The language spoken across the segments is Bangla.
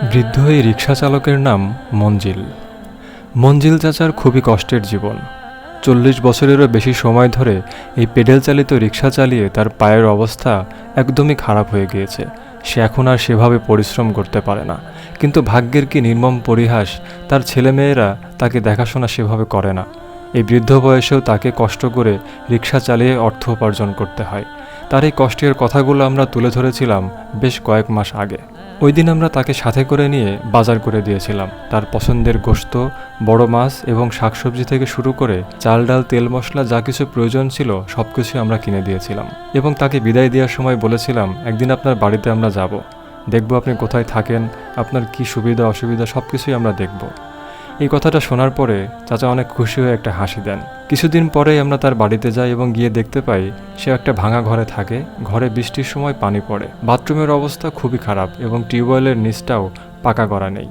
বৃদ্ধ এই রিক্সা চালকের নাম মঞ্জিল। মঞ্জিল চাচার খুবই কষ্টের জীবন। 40 বছরেরও বেশি সময় ধরে এই পেডেল চালিত রিক্সা চালিয়ে তার পায়ের অবস্থা একদমই খারাপ হয়ে গিয়েছে। সে এখন আর সেভাবে পরিশ্রম করতে পারে না। কিন্তু ভাগ্যের কি নির্মম পরিহাস, তার ছেলেমেয়েরা তাকে দেখাশোনা সেভাবে করে না। এই বৃদ্ধ বয়সেও তাকে কষ্ট করে রিক্সা চালিয়ে অর্থ উপার্জন করতে হয়। তার এই কষ্টের কথাগুলো আমরা তুলে ধরেছিলাম বেশ কয়েক মাস আগে। ওই দিন আমরা তাকে সাথে করে নিয়ে বাজার করে দিয়েছিলাম। তার পছন্দের গোশত, বড় মাছ এবং শাকসবজি থেকে শুরু করে চাল ডাল তেল মশলা যা কিছু প্রয়োজন ছিল সব কিছু আমরা কিনে দিয়েছিলাম এবং তাকে বিদায় দেওয়ার সময় বলেছিলাম, একদিন আপনার বাড়িতে আমরা যাব, দেখব আপনি কোথায় থাকেন, আপনার কি সুবিধা অসুবিধা সব কিছুই আমরা দেখব। এই কথাটা শোনার পরে চাচা অনেক খুশি হয়ে একটা হাসি দেন। কিছুদিন পরেই আমরা তার বাড়িতে যাই এবং গিয়ে দেখতে পাই সে একটা ভাঙা ঘরে থাকে। ঘরে বৃষ্টির সময় পানি পড়ে, বাথরুমের অবস্থা খুবই খারাপ এবং টিউবওয়েলের নিচটাও পাকা করা নেই।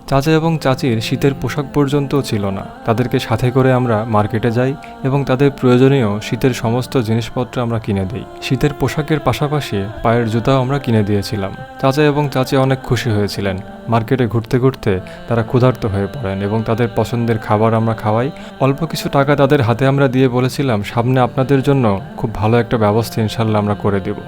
চাচা এবং চাচির শীতের পোশাক পর্যন্তও ছিল না। তাদেরকে সাথে করে আমরা মার্কেটে যাই এবং তাদের প্রয়োজনীয় শীতের সমস্ত জিনিসপত্র আমরা কিনে দিই। শীতের পোশাকের পাশাপাশি পায়ের জুতাও আমরা কিনে দিয়েছিলাম। চাচা এবং চাচি অনেক খুশি হয়েছিলেন। মার্কেটে ঘুরতে ঘুরতে তারা ক্ষুধার্ত হয়ে পড়েন এবং তাদের পছন্দের খাবার আমরা খাওয়াই। অল্প কিছু টাকা তাদের হাতে আমরা দিয়ে বলেছিলাম, সামনে আপনাদের জন্য খুব ভালো একটা ব্যবস্থা ইনশাল্লাহ আমরা করে দেব।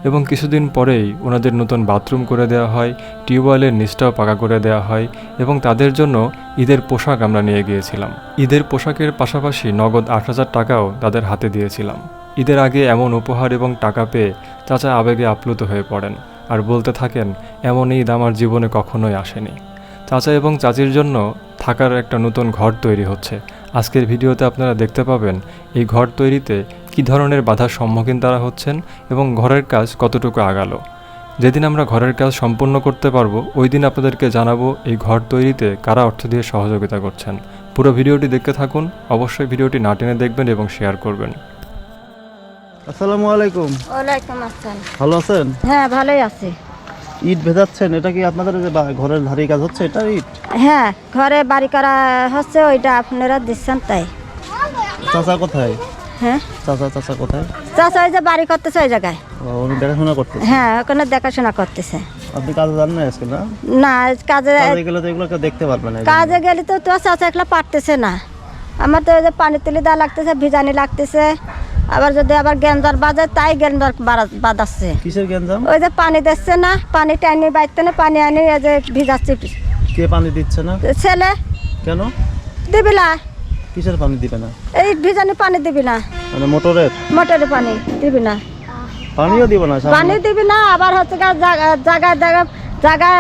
এবং কিছুদিন পরেই ওনাদের নতুন বাথরুম করে দেওয়া হয়, টিউবওয়েলের নিচটাও পাকা করে দেওয়া হয় এবং তাদের জন্য ঈদের পোশাক আমরা নিয়ে গিয়েছিলাম। ঈদের পোশাকের পাশাপাশি নগদ 8,000 টাকাও তাদের হাতে দিয়েছিলাম। ঈদের আগে এমন উপহার এবং টাকা পেয়ে চাচা আবেগে আপ্লুত হয়ে পড়েন আর বলতে থাকেন, এমন ঈদ আমার জীবনে কখনোই আসেনি। চাচা এবং চাচির জন্য থাকার একটা নতুন ঘর তৈরি হচ্ছে। আজকের ভিডিওতে আপনারা দেখতে পাবেন এই ঘর তৈরিতে কী ধরনের বাধার সম্মুখীন তারা হচ্ছেন এবং ঘরের কাজ কতটুকু আগালো। যেদিন আমরা ঘরের কাজ সম্পূর্ণ করতে পারবো ওই দিন আপনাদেরকে জানাবো এই ঘর তৈরিতে কারা অর্থ দিয়ে সহযোগিতা করছেন। পুরো ভিডিওটি দেখতে থাকুন, অবশ্যই ভিডিওটি না টেনে দেখবেন এবং শেয়ার করবেন। আসসালামু আলাইকুম। ওয়ালাইকুম আসসালাম। ভালো আছেন? হ্যাঁ, ভালোই আছি। ইট ভেজাচ্ছেন, এটা কি আপনাদের যে ঘরের ধারে কাজ হচ্ছে এটা ইট? হ্যাঁ, ঘরে বাড়ি করা হচ্ছে, ওইটা আপনারা দিচ্ছেন তাই। চাচা কোথায়? হ্যাঁ, চাচা কোথায়? চাচা ওই যে বাড়ি করতেছে ওই জায়গায়। উনি দেখাশোনা করতেছে? হ্যাঁ, ওখানে দেখাশোনা করতেছে। আপনি কাজে যান না আজকে? না না, কাজে গেলে তো এগুলো কেউ দেখতে পারবে না। কাজে গেলে তো তো চাচা একলা পারতেছে না। আমার তো ওই যে পানি তুলি দেওয়া লাগতেছে, ভিজানি লাগতেছে, আবার যদি আবার গেঞ্জার বাজে তাই গেঞ্জার বাজাচ্ছে। কিসের গেঞ্জাম? ওই যে পানি দিচ্ছে না, পানি টাইনি বাইতে না, পানি আনি এই যে ভিজাচ্ছি। কে পানি দিচ্ছে না? ছেলে। কেন দিবি না? কিসের পানি দিবে না? এই ভিজানি পানি দিবি না, মানে মোটরের পানি দিবি না? পানিও দিব না? পানি দিবি না, আবার হচ্ছে জায়গায় জায়গায়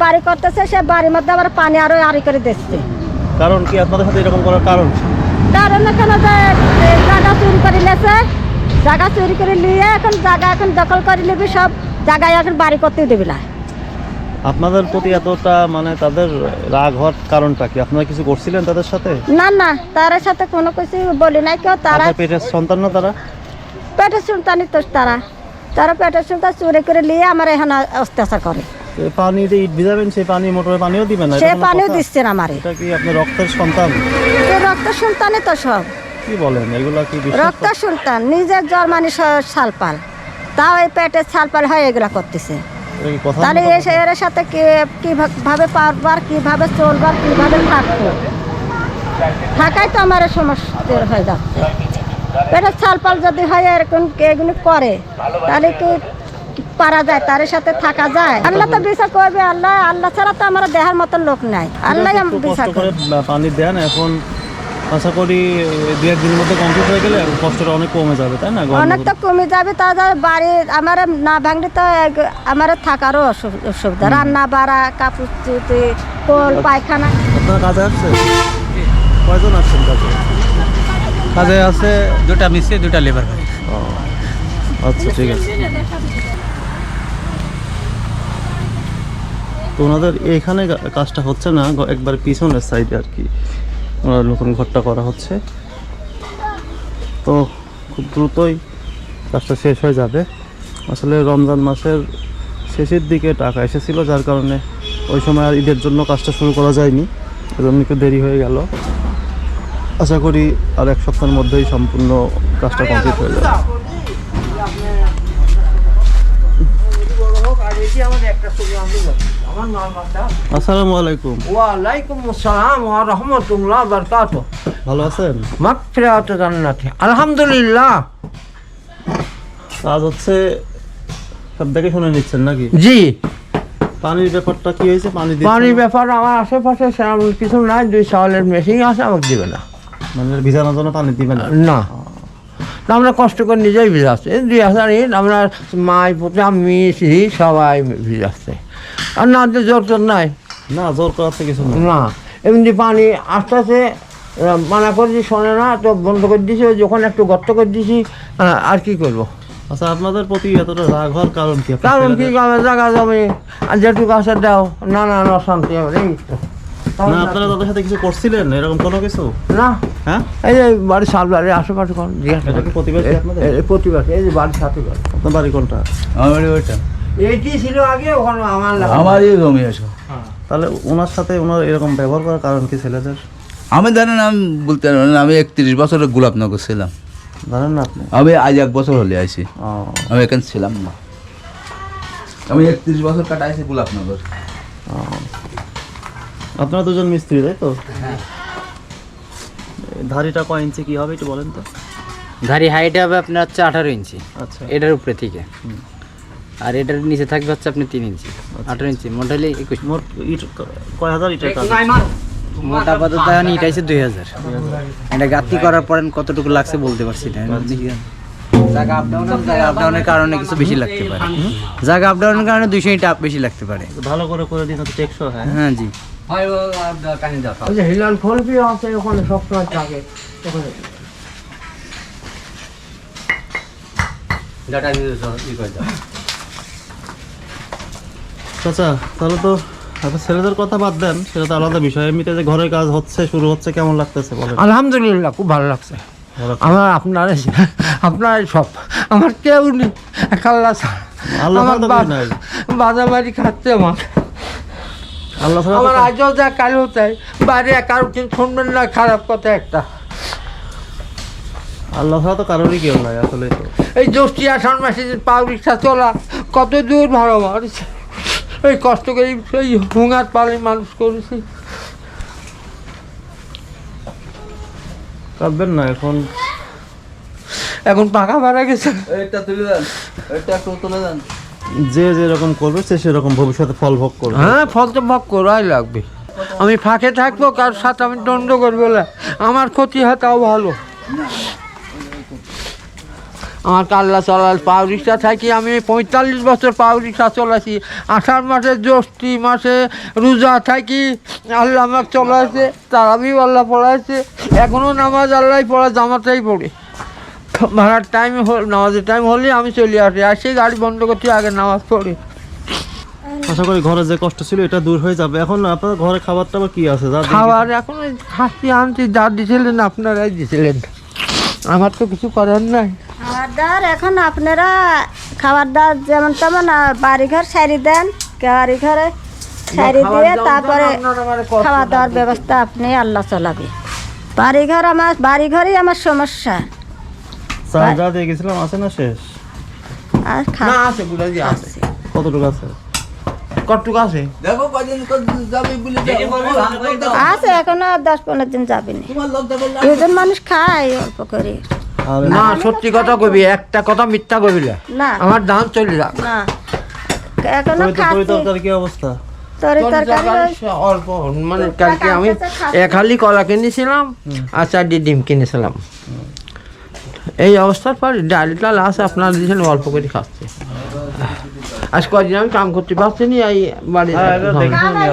বাড়ি করতেছে, সে বাড়ির মধ্যে আবার পানি আরো আড়ি করে দিচ্ছে। কারণ কি আপনাদের সাথে এরকম করার কারণ? কারণ এখানে যে জায়গা চুরি করে নিয়েছে, জায়গা চুরি করে নিয়ে এখন জায়গা এখন দখল করে নিবি, সব জায়গায় এখন বাড়ি করতেই দিবি না। আপনাদের প্রতি এতটা মানে তাদের রাগ হওয়ার কারণটা কি? আপনারা কিছু করছিলেন তাদের সাথে? না না, তার সাথে কোনো কিছু বলি নাই কেউ। তারা পেটের সন্তান না? তারা পেটের সন্তানই তো, তারা পেটের সন্তান চুরি করে নিয়ে আমার এখানে অত্যাচার করে। পানি দিয়ে ইট ভিজাবেন, সেই পানি মোটরে পানিও দিবেন না? সে পানিও দিচ্ছে না আমারে। এটা কি আপনার রক্তের সন্তান? রক্তের সন্তানই তো সব। কি বলেন এগুলা? কি রক্তের সন্তান, নিজের জন্মানি ছালপাল, তাও এই পেটের ছালপাল হয় এগুলা করতেছে। তাহলে এর সাথে কিভাবে পারবার, কিভাবে চলবার, কিভাবে থাকবো, থাকাই তো আমার সমস্যা হয়ে যাচ্ছে। পেটের ছালপাল যদি হয় এরকম এগুলো করে তাহলে কি পারা যায়? তার সাথে থাকা যায়? আল্লাহ তো বিচার করবে। আল্লাহ ছাড়া তো আমার দেহার মতন লোক নাই। আল্লাহ বিচার করে। পানি দেন এখন, আশা করি 2-1 দিনের মধ্যে কমপ্লিট হয়ে গেলে কষ্টটা অনেক কমে যাবে, তাই না? অনেক তো কমে যাবে। তাদের বাড়ি আমার না ভাঙলে তো আমার থাকারও অসুবিধা, রান্না বাড়া, কাপড় চুপি, কোল পায়খানা। আপনারা কাজে আসছেন? কয়জন আসছেন কাজে? কাজে আছে 2টা মিস্ত্রি, 2টা লেবার ভাই। আচ্ছা, ঠিক আছে। তো ওনাদের এখানে কাজটা হচ্ছে না, একবার পিছনের সাইডে আর কি ওনার নতুন ঘরটা করা হচ্ছে। তো খুব দ্রুতই কাজটা শেষ হয়ে যাবে। আসলে রমজান মাসের শেষের দিকে টাকা এসেছিল, যার কারণে ওই সময় আর ঈদের জন্য কাজটা শুরু করা যায়নি, এজন্য একটু দেরি হয়ে গেল। আশা করি আর 1 সপ্তাহের মধ্যেই সম্পূর্ণ কাজটা কমপ্লিট হয়ে যাবে। আসসালামু আলাইকুম। ওয়ালাইকুম আসসালাম ওয়া রাহমাতুল্লাহ ওয়া বারাকাতুহু। ভালো আছেন? মাগফিরাত জান্নাতি। আলহামদুলিল্লাহ। আজ হচ্ছে সব দেখে শুনে নিচ্ছেন নাকি? জি, পানির ব্যাপারটা কি হয়েছে? পানির ব্যাপার আমার আশেপাশে সেরকম কিছু নাই, 2 সালের মেশিন আছে, আমাকে দিবে না। মানে ভিজানোর জন্য পানি দিবেন না? না, আমরা কষ্ট করে নিজেই ভিজাচ্ছি। 2000 ইট আমরা মাই পুতে আমি সবাই ভিজাচ্ছে। আর না যে জোর তোর নাই না, জোর করাতে কিছু না। না, এমনি পানি আস্তে আস্তে মানা করে দিই, শোনে না তো বন্ধ করে দিয়েছি। যখন একটু গর্ত করে দিয়েছি, আর কি করবো? আচ্ছা, আপনাদের প্রতি এতটা রাগ হওয়ার কারণ কি? আপনার কারণ কি, ছেলেদের- আমার জায়গা জমি আর যেটুকু আছে দাও, না না না শান্তি হবে এই তো। না, আপনারা তাদের সাথে কিছু করছিলেন এরকম কোনো কিছু? না, হ্যাঁ, এই যে বাড়ির সাল বাড়ির আশেপাশে কোন এটা কি প্রতিবেশী আপনাদের? প্রতিবাদ, এই যে বাড়ির সাথে বাড়ি। আপনার বাড়ি কোনটা? আমার ওইটা এইটি ছিল আগে, ওখানে আমার আমারই জমি আছে। তাহলে ওনার সাথে ওনার এরকম ব্যবহার করার কারণ কি ছেলেদের? আমি জানেন, আমি বলতে পারবেন না, আমি 31 বছরের গোলাপনগর ছিলাম। জানেন না আপনি? আমি আজ 1 বছর হলে আইছি, ও, আমি এখানে ছিলাম না। আমি 31 বছর কাটাইছি গোলাপনগর। ও। আপনারা দুজন মিস্ত্রি, তাই তো? ধারিটা কয় ইঞ্চি কি হবে একটু বলেন তো? ধারি হাইট হবে আপনার হচ্ছে 18 ইঞ্চি আচ্ছা, এটার উপরে থেকে, আর এটার নিচে থাকবে হচ্ছে আপনি 3 ইঞ্চি। 18 ইঞ্চি মোট হলে 21। মোট ইট কয় হাজার ইটের কাজ? মোট আপাতত এখন ইট আছে 2000। এটা গাঁথনি করার পরে কতটুকু লাগছে বলতে পারছি না। জায়গা আপডাউনের কারণে কিছু বেশি লাগতে পারে। জায়গা আপডাউনের কারণে 200 ইট বেশি লাগতে পারে। ভালো করে দিন, হচ্ছে টেকসই। হ্যাঁ, হ্যাঁ জি। ওই যে হিলাল ফলবি আছে ওখানে সবসময় থাকে ওখানে। আচ্ছা, তাহলে তো আপনার ছেলেদের কথা বাদ দেন, সেটা তো আলাদা বিষয়। এমনিতে যে ঘরের কাজ হচ্ছে, শুরু হচ্ছে, কেমন লাগতেছে বলেন? আলহামদুলিল্লাহ, খুব ভালো লাগছে। ভালো। আমার আপনার সব, আমার কেউ নেই, এক আল্লাহ ছাড়া। আল্লাহ আমার ছাড়া তো কেউ নাই। বাজাবাড়ি খাচ্ছে আমার। আল্লাহ ছাড়া তো আমার আজও যা কালও চাই, বাইরে কারো কিন্তু শুনবেন না খারাপ কথা একটা। আল্লাহ ছাড়া তো কারোরই কেউ নাই আসলে। তো এই জ্যৈষ্ঠী আষাঢ় মাসে যে পাও রিক্সা চলা কত দূর ভালো মানুষ, এই কষ্ট করে এই হুঙার পালি মানুষ করেছি। কাঁদবেন না এখন। এখন পাকা ভাড়া গেছে। এটা তুলে দেন, এটা একটু তুলে দেন। যে যেরকম করবে সে সেরকম ভবিষ্যতে ফল ভোগ করবে। হ্যাঁ, ফল তো ভোগ করাই লাগবে। আমি ফাঁকে থাকবো, কার সাথে আমি দণ্ড করবো না, আমার ক্ষতি হয় তাও ভালো। আমার কাল্লা চলাল পাও রিক্সা থাকি, আমি 45 বছর পাও রিক্সা চলাছি। আষাঢ় মাসে জ্যৈষ্ঠী মাসে রোজা থাকি, আল্লাহ আমাকে চলাইছে, তারাবিও আল্লাহ পড়াইছে, এখনও নামাজ আল্লাহ পড়া, জামাতেই পড়ে। ভাড়ার টাইম নামাজের টাইম হলে আমি চলে আসি, আর সেই গাড়ি বন্ধ করতে আগে নামাজ পড়ি। আশা করি ঘরে যে কষ্ট ছিল এটা দূর হয়ে যাবে। এখন আপনার ঘরে খাবার টাবার কি আছে? খাবার এখন ওই খাসি আনছি, যা দিয়েছিলেন আপনারাই দিয়েছিলেন, আমার তো কিছু করার নাই। খাবার দাবার এখন আপনারা খাবার দাবার যেমন তেমন বাড়িঘর সারি দেন, বাড়ি ঘরে সারি দিয়ে তারপরে খাওয়া দাওয়ার ব্যবস্থা আপনি আল্লাহ চালাবে। বাড়িঘরই আমার সমস্যা। চাল যা দিয়ে গেছিলাম আছে না শেষ? আর না, আছে গুলাজি আছে। খাচ্ছি। কতটুকু আছে? কতটুকু আছে? দেখো কদিন যাবে বলে আছে এখনো 10-15 দিন যাবে না। তোমার লোক দেখো। দুজন মানুষ খায় অল্প করে। আর না, সত্যি কথা কবি, একটা কথা মিথ্যা কবি না, না আমার দাম চলে যাক। না এখনো তরি খাচ্ছি। তরকারি কি অবস্থা? তরকারি অল্প মানে কালকে আমি 1 হালি কলা কিনেছিলাম আর 4টি ডিম কিনেছিলাম। এই অবস্থার পর ডালটা লাস্ট আপনার দিয়েছেন, অল্প করে খাচ্ছে। আজ কদিন আমি কাম করতে পারছি না, এই বাড়ি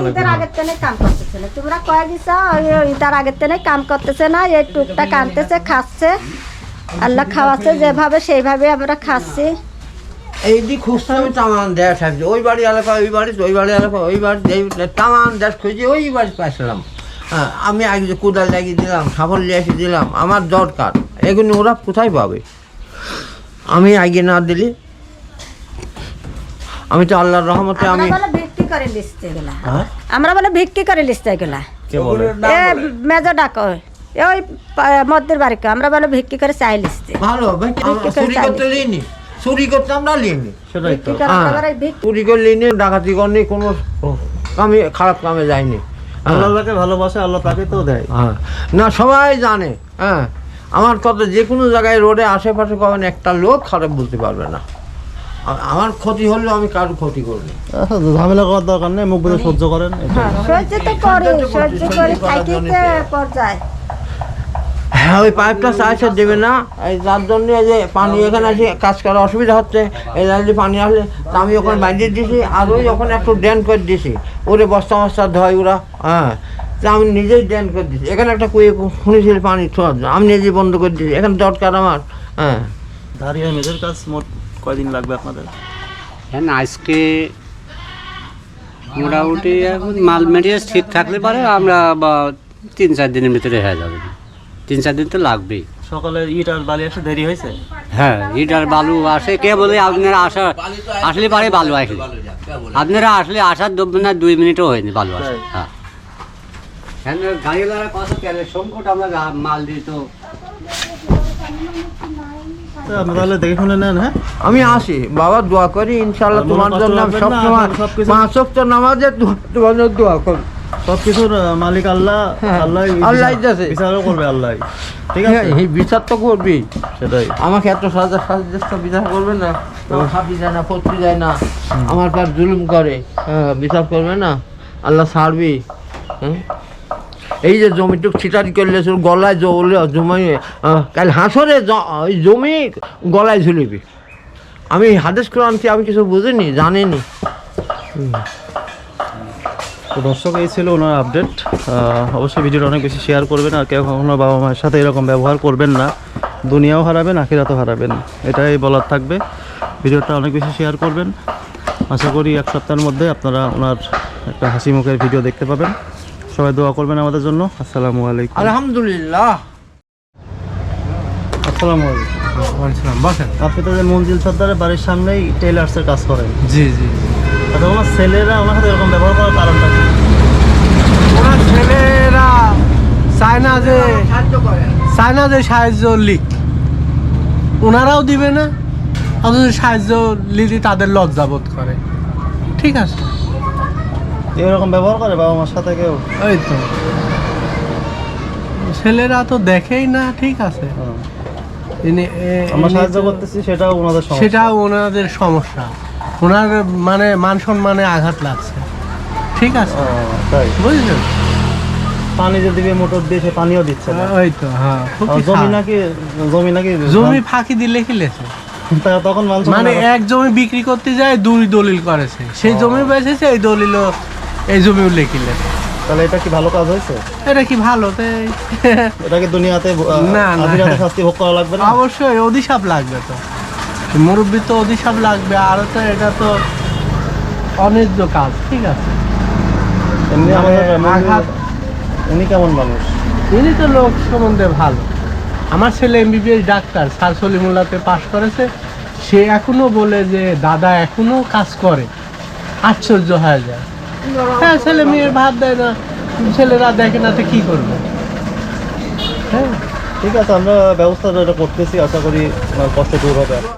ঈদের আগের থেকে কাম করতেছে না। তোমরা কয়ে দিছ ঈদের আগের থেকে কাম করতেছে না, এই টুকটাক আনতেছে, খাচ্ছে, আল্লাহ খাওয়াচ্ছে যেভাবে সেইভাবে আমরা খাচ্ছি। এই দিক খুঁজতে আমি তামান দেশ থাকছি, ওই বাড়ি এলাকা ওই বাড়ি, ওই বাড়ি এলাকা ওই বাড়ি, তামান দেশ খুঁজি ওই বাড়ি পাইছিলাম। হ্যাঁ, আমি আগে কোদাল লাগিয়ে দিলাম, সাফল লিয়ে দিলাম, আমার দরকার, এগুলো ওরা কোথায় পাবে? আমি আগে না দিলি, আমি তো আল্লাহর রহমতে আমি ভিক্ষি করে লিখতে গেলা, আমরা বলে ভিক্ষি করে লিখতে গেলা। কে বলে? এ মেজো ডাকো ওই মধ্যের বাড়িকে আমরা বলে ভিক্ষি করে চাই লিখতে। ভালো ভাই, আমরা চুরি করতে দিইনি, চুরি করতে আমরা লিনি, সেটাই তো। বিক্রি করা একেবারে বিক্রি। চুরি করে লিনি, ডাকাতি করিনি, কোনো কামে খারাপ কামে যায়নি। আল্লাহ যাকে ভালোবাসে আল্লাহ তাকে তো দেয়। হ্যাঁ, না সবাই জানে। হ্যাঁ, আমার কথা যে কোনো জায়গায় রোডে আশেপাশে পাবেন একটা লোক খারাপ বলতে পারবে না। আমার ক্ষতি হলেও আমি কারো ক্ষতি করিনি। ঝামেলা করার দরকার নেই, মুখ বুঝে সহ্য করেন। হ্যাঁ, সহ্য তো করি, সহ্য করে থাকিতে পর্যায়ে। হ্যাঁ, ওই পাইপটা চাইছে দেবে না, এই যার জন্য এই যে পানি এখানে আসে কাজ করা অসুবিধা হচ্ছে, এই যে পানি আসলে তা আমি ওখানে বাঁধিয়ে দিয়েছি, আর ওই ওখানে একটু ড্রেন করে দিয়েছি, ওরে বস্তা মস্তা ধয় ওরা। হ্যাঁ, তা আমি নিজেই ড্রেন করে দিয়েছি। এখানে একটা কুয়ে শুনেছিল পানি ছোঁয়া, আমি নিজেই বন্ধ করে দিয়েছি, এখানে দরকার আমার। হ্যাঁ, দাঁড়িয়ে মেজের কাজ মোট কয়দিন লাগবে আপনাদের? হ্যাঁ, আজকে মোটামুটি এখন মাল মেটেরিয়াল ঠিক থাকলে পারে আমরা 3-4 দিনের ভিতরে হয়ে যাবে। 3-4 দিন তো লাগবেই। সকালে ইট আর বালি আসে দেরি হয়েছে? হ্যাঁ, ইট আর বালু আসে, কে বলে আপনারা আসলে পারে বালু আসলে, আপনারা আসলে আসার 2 মিনিটও হয়নি বালু আসে। হ্যাঁ, গাড়ি কত সংকট, আমরা মাল দিই তো। আপনি তাহলে দেখে শুনে নেন। হ্যাঁ, আমি আসি বাবা, দোয়া করি ইনশাল্লাহ আর তোমার মনে কষ্ট জন্য রাখবেন না, সবসময় আপনার সবকিছু- 5 ওয়াক্ত নামাজে তোমার জন্য দোয়া করি। সবকিছুর মালিক আল্লাহ। হ্যাঁ, আল্লাহ আল্লাহই আছে। বিচারও করবে আল্লাহ। ঠিক আছে, এই বিচার তো করবি, সেটাই। আমাকে এত সাজা সাজা বিচার করবে না, খাবি যায় না, পড়তে যায় না, আমার পর জুলুম করে। হ্যাঁ, বিচার করবে না, আল্লাহ ছাড়বি। হ্যাঁ, এই যে জমিটুক ছিটারি করলে তোর গলায় জমি, কাল হাসরে ওই জমি গলায় ঝুলিবি। আমি হাদিস কোরআন কি আমি কিছু বুঝিনি, জানিনি। তো দর্শক, এই ছিল ওনার আপডেট। অবশ্যই ভিডিওটা অনেক বেশি শেয়ার করবেন, আর কেউ কখনো বাবা মায়ের সাথে এরকম ব্যবহার করবেন না, দুনিয়াও হারাবেন আখিরাতও হারাবেন, এটাই বলার থাকবে। ভিডিওটা অনেক বেশি শেয়ার করবেন। আশা করি 1 সপ্তাহের মধ্যে আপনারা ওনার একটা হাসি মুখের ভিডিও দেখতে পাবেন। সবাই দোয়া করবেন আমাদের জন্য। আসসালামু আলাইকুম। আলহামদুলিল্লাহ। আসসালামু আলাইকুম। বসেন। আপনি তো যে মঞ্জিল সর্দারের বাড়ির সামনেই টেইলার্সের কাজ করেন। জি জি। আচ্ছা, ওনার ছেলেরা ওনার সাথে এরকম ব্যবহার করার কারণটা কি? ওনার ছেলেরা চায় না যে সাহায্য লিখ, ওনারাও দিবে না, অথচ সাহায্য লিখে তাদের লজ্জাবোধ করে। ঠিক আছে, এরকম ব্যবহার করে বাবা মার সাথে কেউ? ওই তো ছেলেরা তো দেখেই না। ঠিক আছে, আমরা সাহায্য করতেছি, সেটাও ওনাদের সমস্যা। সেটাও ওনাদের সমস্যা, ওনার মানে মান সম্মানে আঘাত লাগছে। ঠিক আছে, তাই বুঝলেন? পানি যে দিবে মোটর দিয়ে, সে পানিও দিচ্ছে না। ওই তো। হ্যাঁ, আর জমি নাকি জমি ফাঁকি দিলে কি লেছে, তখন মানে এক জমি বিক্রি করতে যায় 2 দলিল করেছে, সেই জমি বেচেছে, এই দলিল এই জমিও লেখিলে। তাহলে এটা কি ভালো কাজ হয়েছে? এটা কি ভালো? এটা কি দুনিয়াতে না, না। আখিরাতে শাস্তি ভোগ করা লাগবে না? অবশ্যই অধিশাপ লাগবে, তো মুরব্বী তো অধিশাপ লাগবে, আর তো এটা তো অন্যায্য কাজ। ঠিক আছে, এমনি আমাদের আঘাত। উনি কেমন মানুষ? ইনি তো লোক সম্বন্ধে ভালো। আমার ছেলে MBBS ডাক্তার, স্যার সলিমুল্লাহতে পাশ করেছে, সে এখনো বলে যে দাদা এখনো কাজ করে, আশ্চর্য হয়ে যায়। হ্যাঁ, ছেলে মেয়ের ভাত দেয় না, ছেলেরা দেখে না, তো কি করবে? হ্যাঁ, ঠিক আছে, আমরা ব্যবস্থা করতেছি, আশা করি কষ্ট দূর হবে।